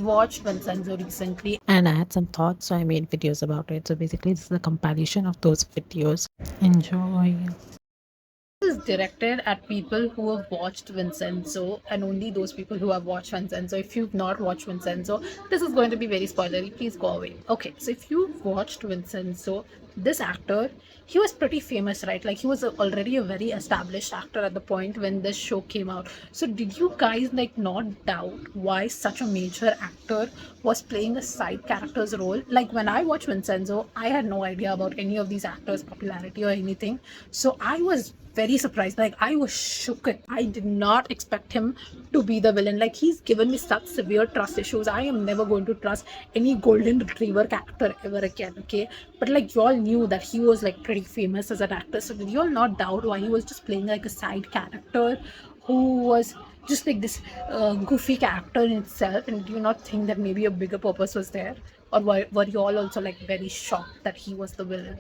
Watched Vincenzo recently and I had some thoughts, so I made videos about it. So basically, this is a compilation of those videos. Enjoy. This is directed at people who have watched Vincenzo and only those people who have watched Vincenzo. If you've not watched Vincenzo, this is going to be very spoilery. Please go away. Okay, so if you've watched Vincenzo, this actor, he was pretty famous, right? Like he was already a very established actor at the point when this show came out. So did you guys like not doubt why such a major actor was playing a side character's role? Like when I watched Vincenzo, I had no idea about any of these actors' popularity or anything. So I was very surprised. Like I was shook. I did not expect him to be the villain. Like he's given me such severe trust issues. I am never going to trust any golden retriever character ever again. Okay, but like y'all knew that he was like pretty famous as an actor. So did y'all not doubt why he was just playing like a side character who was just like this goofy character in itself? And do you not think that maybe a bigger purpose was there, or were you all also like very shocked that he was the villain?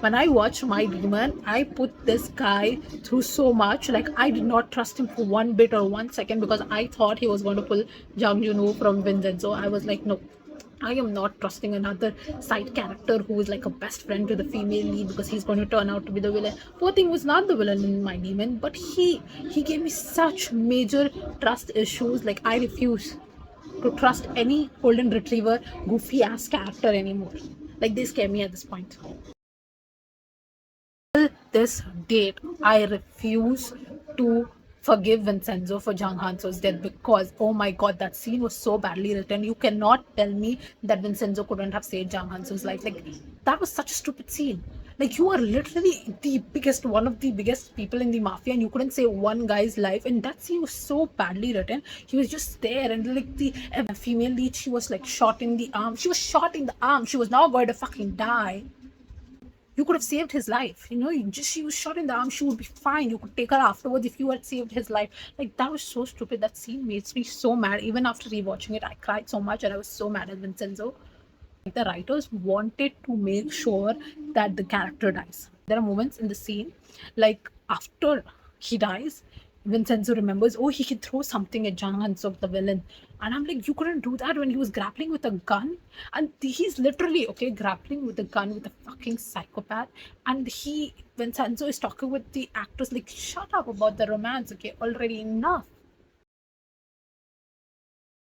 When I watched My Demon, I put this guy through so much. Like I did not trust him for one bit or 1 second because I thought he was going to pull Jang Joon-ho from Vincenzo. I was like, no, I am not trusting another side character who is like a best friend to the female lead because he's going to turn out to be the villain. Poor thing was not the villain in My Demon, but he gave me such major trust issues. Like I refuse to trust any golden retriever goofy ass character anymore. Like they scare me at this point. This date, I refuse to forgive Vincenzo for Jang Hanso's death because, oh my god, that scene was so badly written. You cannot tell me that Vincenzo couldn't have saved Jang Hanso's life. Like, that was such a stupid scene. Like, you are literally the biggest, one of the biggest people in the mafia, and you couldn't save one guy's life. And that scene was so badly written. He was just there, and like the female lead, she was like shot in the arm. She was shot in the arm. She was now going to fucking die. You could have saved his life. You know, she was shot in the arm. She would be fine. You could take her afterwards if you had saved his life. Like that was so stupid. That scene makes me so mad. Even after rewatching it, I cried so much, and I was so mad at Vincenzo. Like the writers wanted to make sure that the character dies. There are moments in the scene, like after he dies, Vincenzo remembers, oh, he can throw something at Jang Han-suk, the villain. And I'm like, you couldn't do that when he was grappling with a gun? And he's literally, okay, grappling with a gun with a fucking psychopath. And Vincenzo is talking with the actors, like, shut up about the romance, okay, already enough.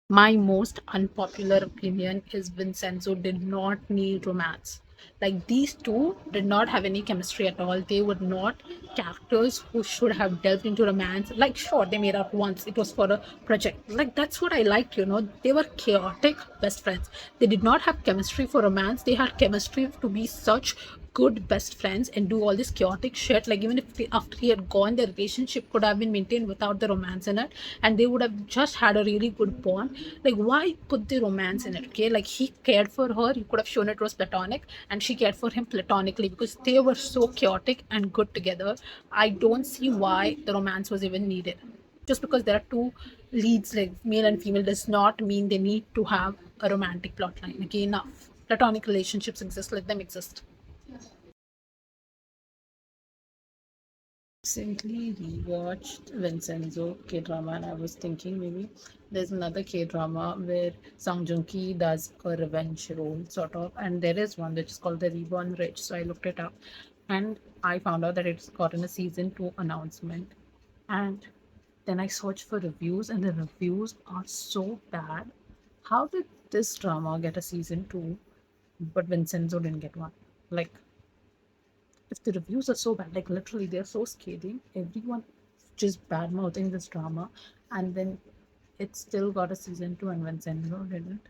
My most unpopular opinion is Vincenzo did not need romance. Like these two did not have any chemistry at all. They were not characters who should have delved into romance. Like sure, they made out once. It was for a project. Like that's what I liked, you know. They were chaotic best friends. They did not have chemistry for romance. They had chemistry to be such good best friends and do all this chaotic shit. Like even if after he had gone, their relationship could have been maintained without the romance in it, and they would have just had a really good bond. Like why put the romance in it? Okay, like he cared for her. You could have shown it was platonic, and she cared for him platonically because they were so chaotic and good together. I don't see why the romance was even needed. Just because there are two leads, like male and female, does not mean they need to have a romantic plot line. Okay, enough. Platonic relationships exist, let them exist. Recently rewatched Vincenzo K drama, and I was thinking maybe there's another K drama where Sang Joong Ki does a revenge role, sort of, and there is one which is called The Reborn Rich. So I looked it up, and I found out that it's gotten a season 2 announcement, and then I searched for reviews, and the reviews are so bad. How did this drama get a season 2, but Vincenzo didn't get one? Like if the reviews are so bad, like literally they're so scathing, everyone just bad mouthing this drama, and then it still got a season 2 and Vincenzo didn't.